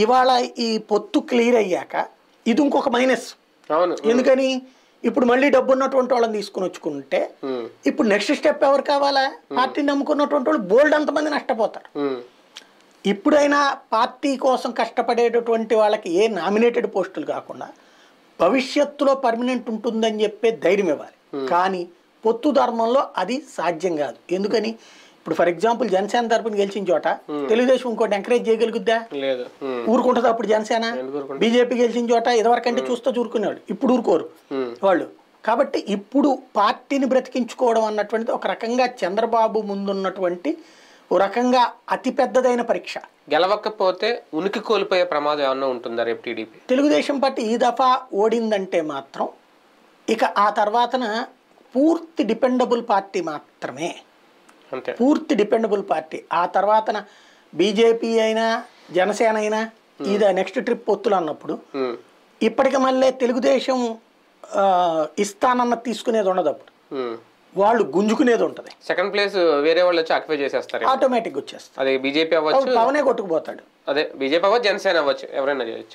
ఇవాళ ఈ పొత్తు క్లియర్ అయ్యాక ఇది ఇంకొక మైనస్. ఎందుకని ఇప్పుడు మళ్ళీ డబ్బు ఉన్నటువంటి వాళ్ళని తీసుకుని వచ్చుకుంటే ఇప్పుడు నెక్స్ట్ స్టెప్ ఎవరు కావాలా? పార్టీని నమ్ముకున్నటువంటి వాళ్ళు బోల్డ్ అంతమంది నష్టపోతారు. ఇప్పుడైనా పార్టీ కోసం కష్టపడేటటువంటి వాళ్ళకి ఏ నామినేటెడ్ పోస్టులు కాకుండా భవిష్యత్తులో పర్మనెంట్ ఉంటుందని చెప్పే ధైర్యం ఇవ్వాలి. కానీ పొత్తు ధర్మంలో అది సాధ్యం కాదు. ఎందుకని ఇప్పుడు ఫర్ ఎగ్జాంపుల్ జనసేన తరపున గెలిచిన చోట తెలుగుదేశం ఇంకోటి ఎంకరేజ్ చేయగలుగుద్దా? ఊరుకుంటుందా? అప్పుడు జనసేన బీజేపీ గెలిచిన చోట ఇదివరకంటే చూస్తూ చూరుకునేవాళ్ళు, ఇప్పుడు ఊరుకోరు వాళ్ళు. కాబట్టి ఇప్పుడు పార్టీని బ్రతికించుకోవడం అన్నటువంటిది ఒక రకంగా చంద్రబాబు ముందున్నటువంటి ఓ రకంగా అతిపెద్దదైన పరీక్ష. గెలవకపోతే ఉనికి కోల్పోయే ప్రమాదం ఏమన్నా ఉంటుందా రేపు టీడీపీ? తెలుగుదేశం పార్టీ ఈ దఫా ఓడిందంటే మాత్రం ఇక ఆ తర్వాతన పూర్తి డిపెండబుల్ పార్టీ మాత్రమే, పూర్తి డిపెండబుల్ పార్టీ. ఆ తర్వాతన బీజేపీ అయినా జనసేన అయినా ఇది నెక్స్ట్ ట్రిప్ పొత్తులు అన్నప్పుడు ఇప్పటికి మళ్ళీ తెలుగుదేశం ఇస్తానన్న తీసుకునేది ఉండదు. అప్పుడు వాళ్ళు గుంజుకునేది ఉంటుంది. సెకండ్ ప్లేస్ వేరే వాళ్ళు వచ్చి ఆక్యుపై చేసేస్తారు, ఆటోమేటిక్ వచ్చేస్తారు. అదే బీజేపీ అవ్వచ్చు, పవనే కొట్టుకుపోతాడు. అదే బీజేపీ అవ్వచ్చు, జనసేన అవ్వచ్చు, ఎవరైనా చేయొచ్చు.